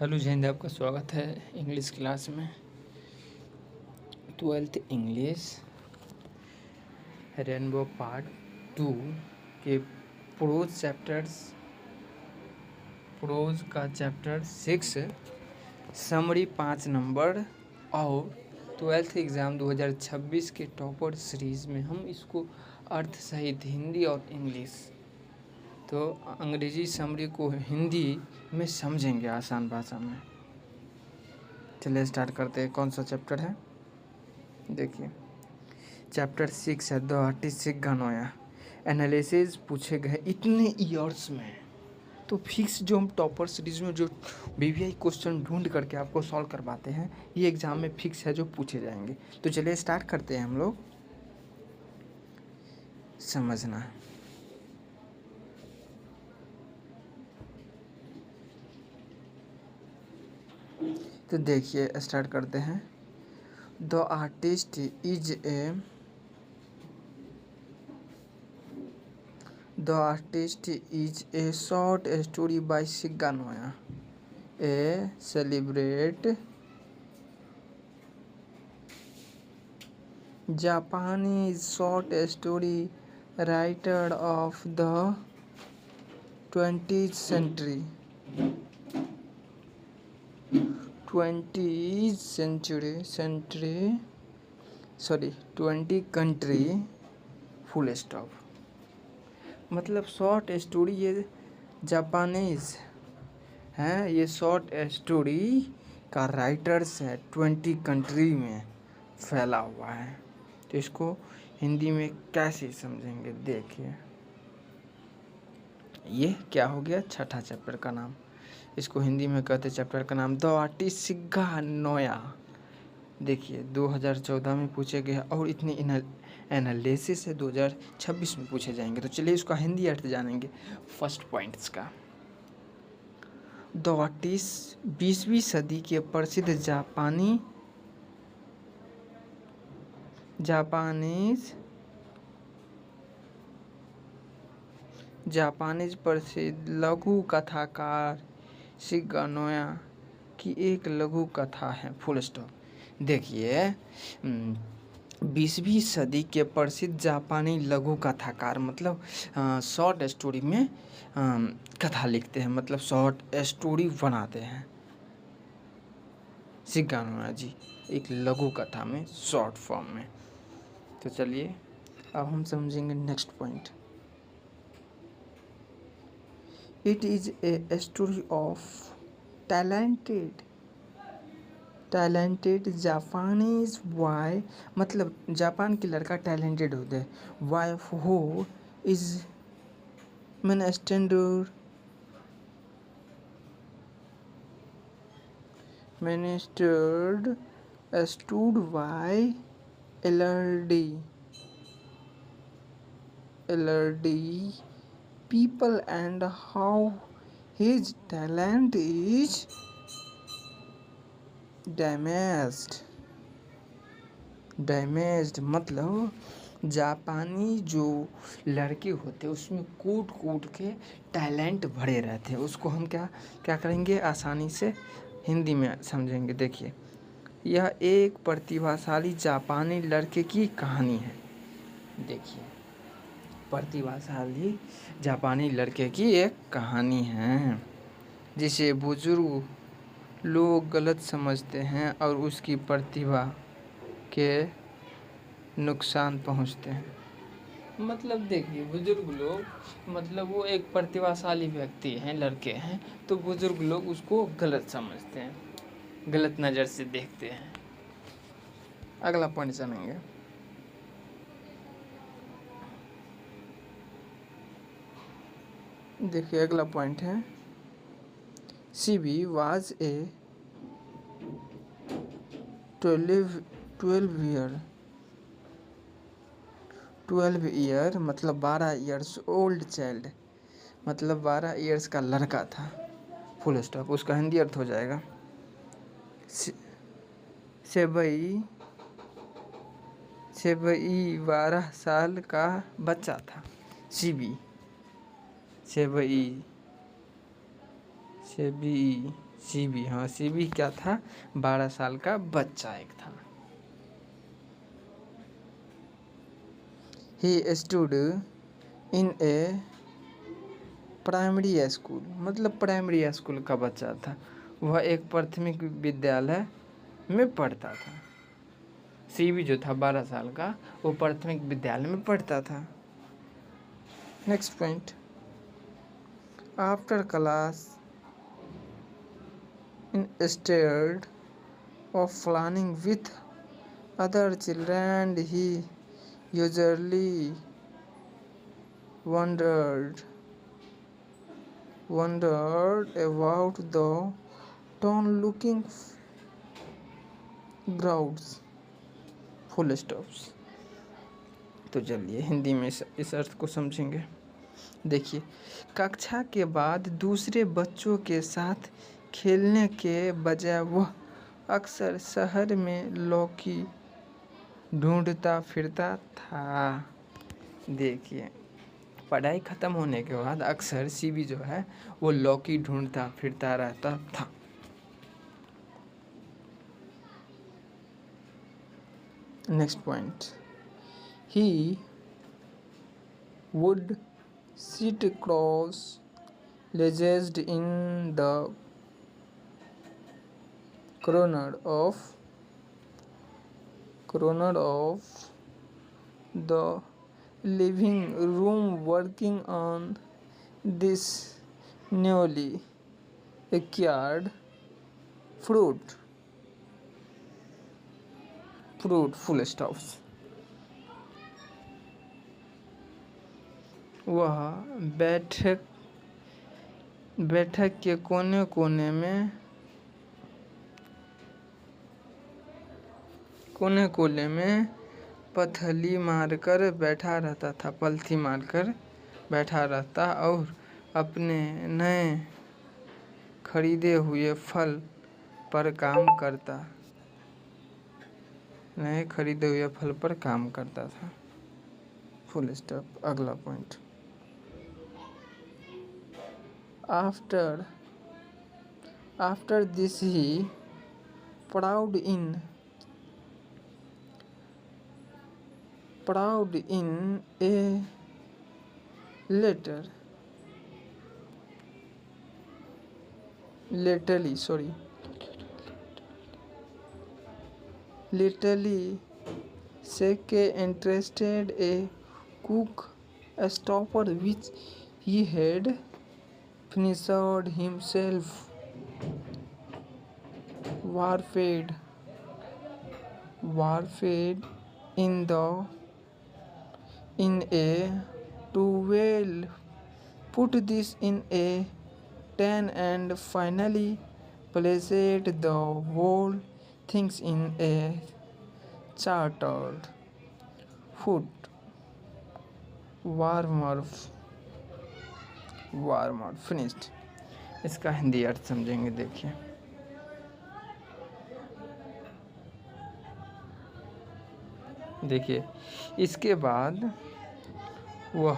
Hello जय हिंद, आपका स्वागत है इंग्लिश क्लास में। 12th इंग्लिश रेनबो पार्ट 2 के प्रोज का चैप्टर 6 समरी 5 नंबर और 12th एग्ज़ाम 2026 के टॉपर सीरीज़ में हम इसको अर्थ सहित हिंदी और इंग्लिश, तो अंग्रेजी समरी को हिंदी में समझेंगे आसान भाषा में। चलिए स्टार्ट करते हैं। कौन सा चैप्टर है? देखिए, चैप्टर 6 है द आर्टिस्टिक गनोया। एनालिसिस पूछे गए इतने ईयर्स में, तो फिक्स जो हम टॉपर सीरीज में जो बीवीआई क्वेश्चन ढूंढ करके आपको सॉल्व करवाते हैं, ये एग्जाम में फिक्स है जो पूछे जाएंगे। तो चलिए स्टार्ट करते हैं हम लोग समझना। तो देखिए स्टार्ट करते हैं। The artist is a The artist is a short story by Shiga Noya, a celebrated Japanese short story writer of the 20th century. 20 country full stop। मतलब शॉर्ट स्टोरी ये जापानीज हैं, ये शॉर्ट स्टोरी का writers है 20 country में फैला हुआ है। तो इसको हिंदी में कैसे समझेंगे? देखिए, ये क्या हो गया? छठा चैप्टर का नाम। इसको हिंदी में कहते चैप्टर का नाम द आर्टिस्ट शिगा नोया। देखिए 2014 में पूछे गए और इतनी एनालिसिस है 2026 में पूछे जाएंगे। तो चलिए इसका हिंदी अर्थ जानेंगे फर्स्ट पॉइंट्स का। द आर्टिस्ट 20वीं सदी के प्रसिद्ध जापानीज प्रसिद्ध लघु कथाकार शिगा नोया की एक लघु कथा है, फुल स्टॉप। देखिए 20वीं सदी के प्रसिद्ध जापानी लघु कथाकार, मतलब शॉर्ट स्टोरी में कथा लिखते हैं, मतलब शॉर्ट स्टोरी बनाते हैं शिगा नोया जी, एक लघु कथा में शॉर्ट फॉर्म में। तो चलिए अब हम समझेंगे next point. It is a story of talented Japanese boy, मतलब जापान के लड़का टैलेंटेड होते हैं। वाइफ हो is ministered stood by elderly people and how his talent is damaged, मतलब जापानी जो लड़के होते हैं उसमें कूट कूट के टैलेंट भरे रहते हैं। उसको हम क्या करेंगे? आसानी से हिंदी में समझेंगे। देखिए, यह एक प्रतिभाशाली जापानी लड़के की कहानी है। देखिए, प्रतिभाशाली जापानी लड़के की एक कहानी है जिसे बुजुर्ग लोग गलत समझते हैं और उसकी प्रतिभा के नुकसान पहुंचते हैं। मतलब देखिए, बुजुर्ग लोग, मतलब वो एक प्रतिभाशाली व्यक्ति हैं, लड़के हैं, तो बुजुर्ग लोग उसको गलत समझते हैं, गलत नज़र से देखते हैं। अगला पॉइंट जानेंगे। देखिए अगला पॉइंट है सीबी वाज ए 12 ईयर मतलब 12 ईयर्स ओल्ड चाइल्ड, मतलब 12 ईयर्स का लड़का था, फुल स्टॉप। उसका हिंदी अर्थ हो जाएगा सेबई 12 साल का बच्चा था। सेबई सीबी, हाँ सीबी क्या था, 12 साल का बच्चा एक था। He stood in A primary school, मतलब प्राइमरी स्कूल का बच्चा था, वह एक प्राथमिक विद्यालय में पढ़ता था। सीबी जो था 12 साल का, वो प्राथमिक विद्यालय में पढ़ता था। Next point, after class instead of planning with other children, he usually wondered about the town looking grounds, full stops। तो चलिए हिंदी में इस अर्थ को समझेंगे। देखिए, कक्षा के बाद दूसरे बच्चों के साथ खेलने के बजाय वह अक्सर शहर में लौकी ढूंढता फिरता था। देखिए, पढ़ाई ख़त्म होने के बाद अक्सर सीबी जो है वो लौकी ढूंढता फिरता रहता था। Next point, he would sit cross-legged in the corner of the living room working on this newly acquired fruit, full stops। वह बैठक के कोने कोने में पथली मारकर बैठा रहता था, पलथी मारकर बैठा रहता और अपने नए खरीदे हुए फल पर काम करता था। Full stop. अगला point, after this he proud in a lately Seke interested a cook stopper which he had finished himself, warfed in a towel, put this in a tin and finally placed the whole things in a chartered food warmer finished। इसका हिंदी अर्थ समझेंगे। देखिए, इसके बाद वह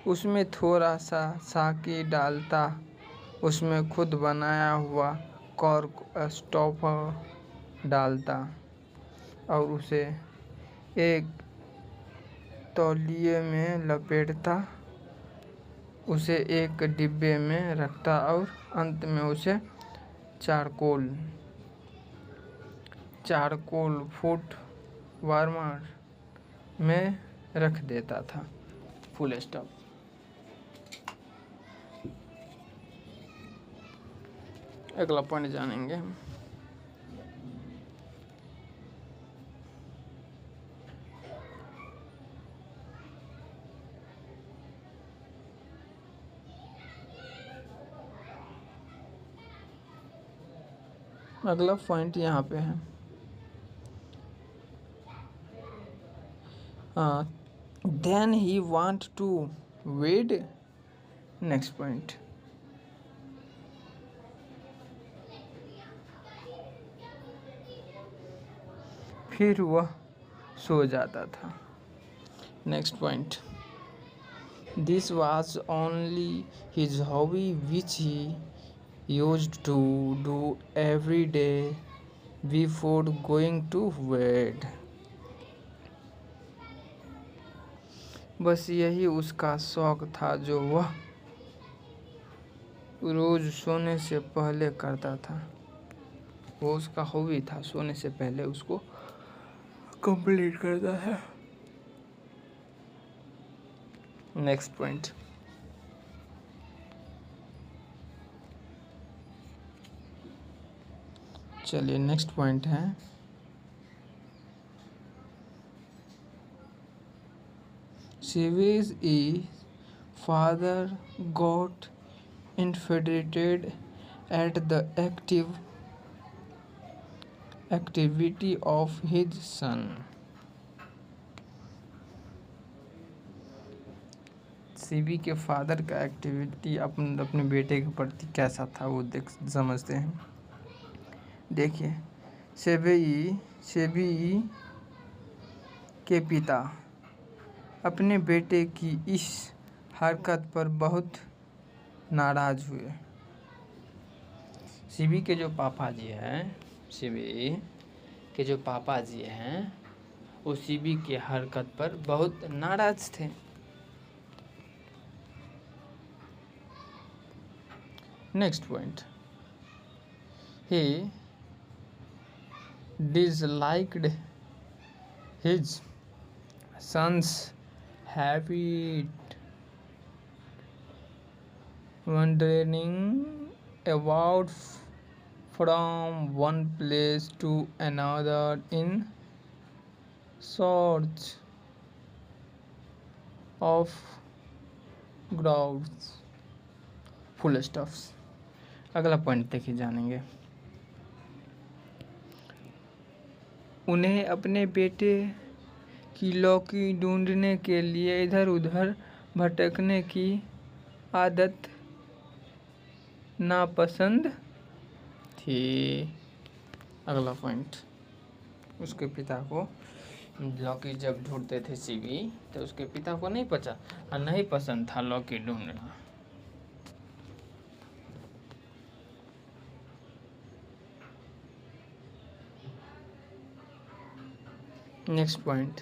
उसमें थोड़ा सा साकी डालता, उसमें खुद बनाया हुआ कॉर्क स्टॉपर डालता और उसे एक तौलिए में लपेटता, उसे एक डिब्बे में रखता और अंत में उसे चारकोल फूड वार्मर में रख देता था। Full stop. अगला पॉइंट जानेंगे। अगला पॉइंट यहाँ पे है, then he want to wed। Next point, फिर वह सो जाता था। Next point, this was only his hobby which he used to do every day before going to bed। बस यही उसका शौक था जो वह रोज सोने से पहले करता था। वो उसका हॉबी था, सोने से पहले उसको कंप्लीट करता था। नेक्स्ट पॉइंट, चलिए नेक्स्ट पॉइंट है Shiva's father got infatuated at the activity of his son। Shivi के फादर का एक्टिविटी अपने बेटे के प्रति कैसा था वो समझते हैं। देखिए, शेबी के पिता अपने बेटे की इस हरकत पर बहुत नाराज हुए। शिवी के जो पापा जी हैं वो शिवी के हरकत पर बहुत नाराज थे। Next point, he disliked his son's habit wandering about from one place to another in search of grounds full stuffs। अगला पॉइंट देखिए जानेंगे, उन्हें अपने बेटे की लौकी ढूंढने के लिए इधर उधर भटकने की आदत नापसंद थी। अगला पॉइंट, उसके पिता को लौकी जब ढूंढते थे शिवी तो उसके पिता को नहीं पसंद था लौकी ढूंढना। Next point,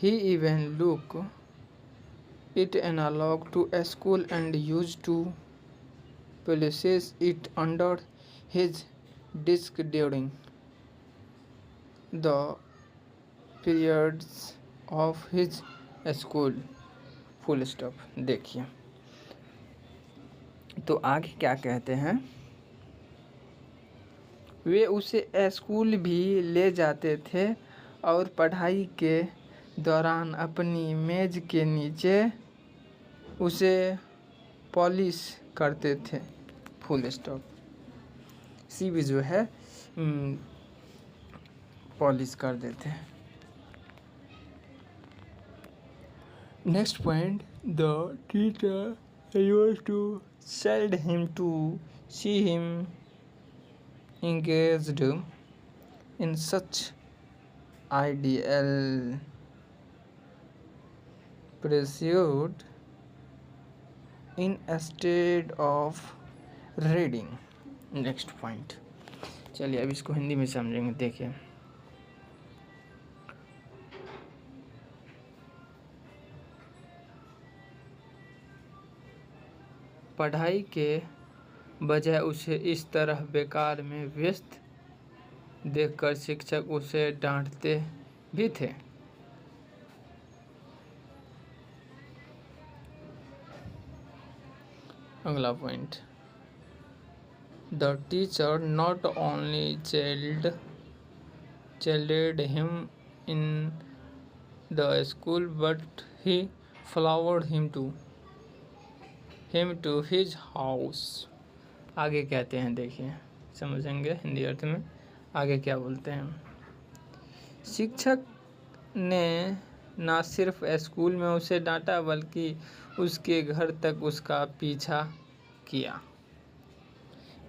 he even look it analog to a school and used to places it under his desk during the periods of his school full stop। देखिए तो आगे क्या कहते हैं, वे उसे स्कूल भी ले जाते थे और पढ़ाई के दौरान अपनी मेज के नीचे उसे पॉलिश करते थे फुल स्टॉप। शिवी जो है पॉलिश कर देते। Next point, the teacher used to sold him to see him engaged in such ideal pursuit instead of reading। Next point, चलिए अब इसको हिंदी में समझेंगे। देखिए, पढ़ाई के बजाय उसे इस तरह बेकार में व्यस्त देखकर शिक्षक उसे डांटते भी थे। अगला point, the teacher not only chided him in the school but he followed him to his house। आगे कहते हैं, देखिए समझेंगे हिंदी अर्थ में आगे क्या बोलते हैं। शिक्षक ने ना सिर्फ स्कूल में उसे डांटा बल्कि उसके घर तक उसका पीछा किया।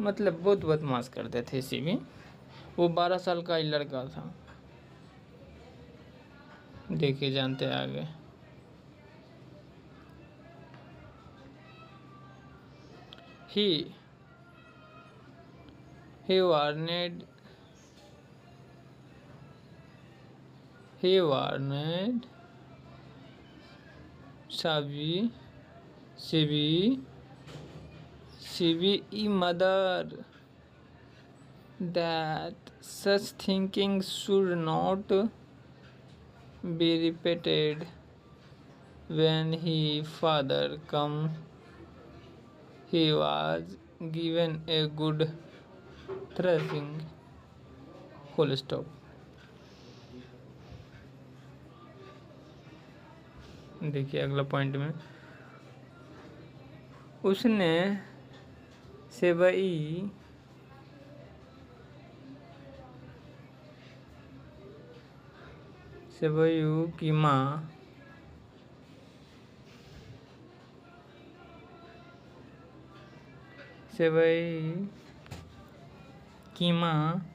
मतलब बहुत बदमाश करते थे शिवी। वो 12 साल का ही लड़का था। देखिए जानते हैं आगे, he He warned Shivi mother that such thinking should not be repeated. When his father came, he was given a good thrashing. Full stop. देखिए अगला पॉइंट में उसने सेवई की माँ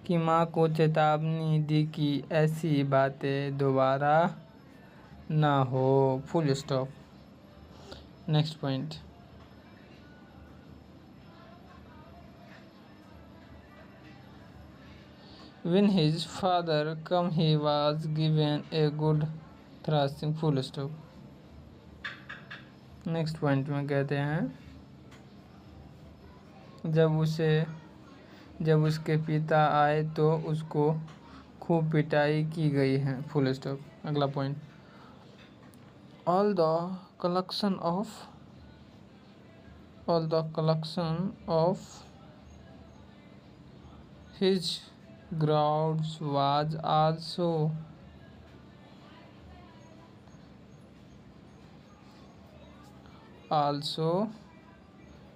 की माँ को चेतावनी दी कि ऐसी बातें दोबारा ना हो। Full stop. Next point. When his father came, he was given a good thrashing. Full stop. Next point में कहते हैं जब उसके पिता आए तो उसको खूब पिटाई की गई है। Full stop. अगला point. All the collection of his grounds was also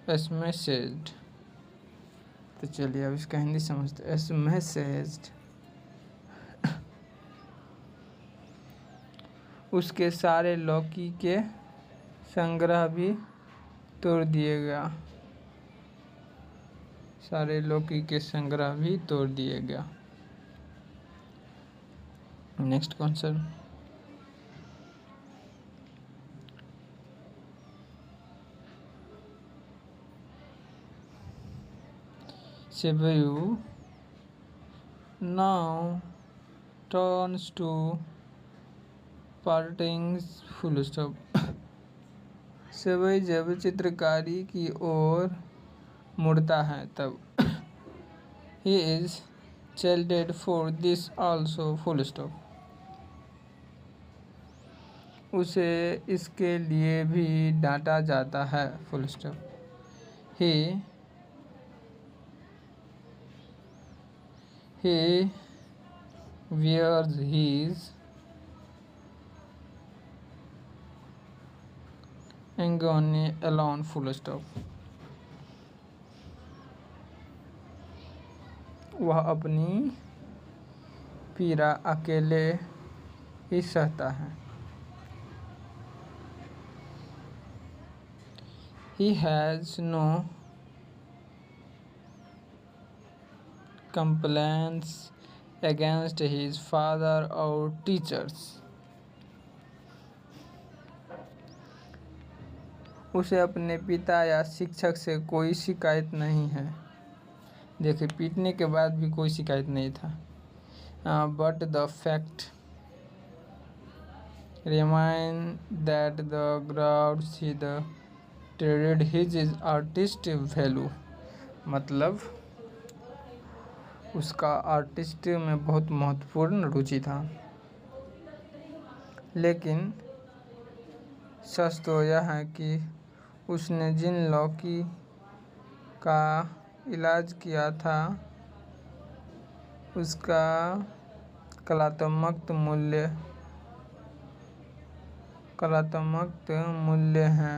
smashed। तो चलिए अब इसका हिंदी समझते हैं। smashed उसके सारे लौकी के संग्रह भी तोड़ दिए गया। Next question. Shivu now turns to paintings। Full stop. शिवई जब चित्रकारी की ओर मुड़ता है तब he is chided for this also। Full stop. उसे इसके लिए भी डांटा जाता है। Full stop. he wears his agony alone। Full stop. वह अपनी पीड़ा अकेले ही सहता है। He has no complaints against his father or teachers। उसे अपने पिता या शिक्षक से कोई शिकायत नहीं है। देखिए पीटने के बाद भी कोई शिकायत नहीं था। But the fact remain that the ground see the traded his is artist value. मतलब उसका आर्टिस्ट में बहुत महत्वपूर्ण रुचि था। लेकिन सच तो यह है कि उसने जिन लौकी का इलाज किया था उसका कलात्मक मूल्य है।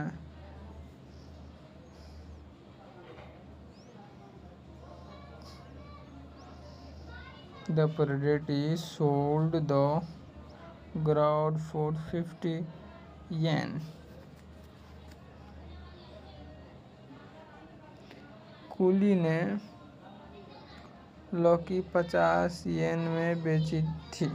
The Predati sold the ground for 50 yen। कुली ने लौकी 50 येन में बेची थी।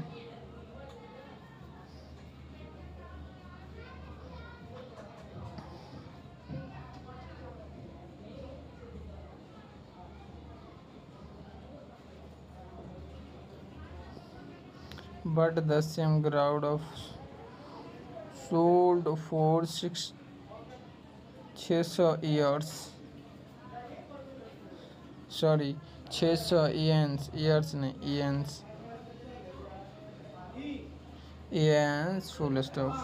but the same ground of sold for 600 years. Sorry, 600 years नहीं years full stop.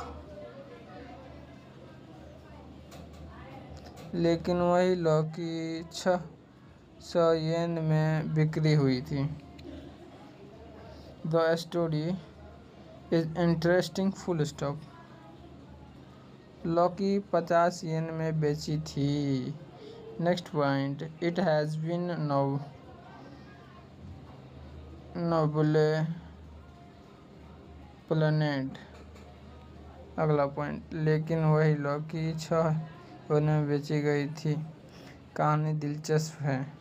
लेकिन वही लौकी 600 येन में बिक्री हुई थी. The story is interesting full stop. लौकी 50 येन में बेची थी. Next point, it has been noble planet. अगला पॉइंट, लेकिन वही लौकी 6 येन में बेची गई थी. कहानी दिलचस्प है.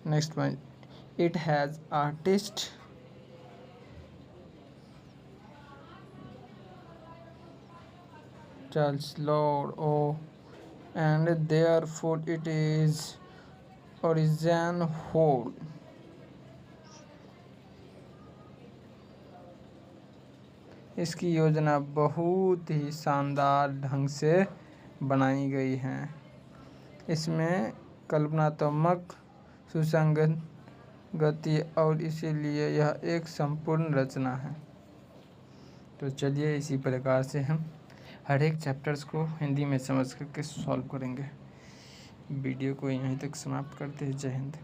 Next point, it has artist Charles Lord and therefore it is origin whole. इसकी योजना बहुत ही शानदार ढंग से बनाई गई है. इसमें कल्पनात्मक सुसंगत गति और इसीलिए यह एक संपूर्ण रचना है. तो चलिए इसी प्रकार से हम हर एक चैप्टर्स को हिंदी में समझ करके सॉल्व करेंगे. वीडियो को यहीं तक समाप्त करते हैं. जय हिंद.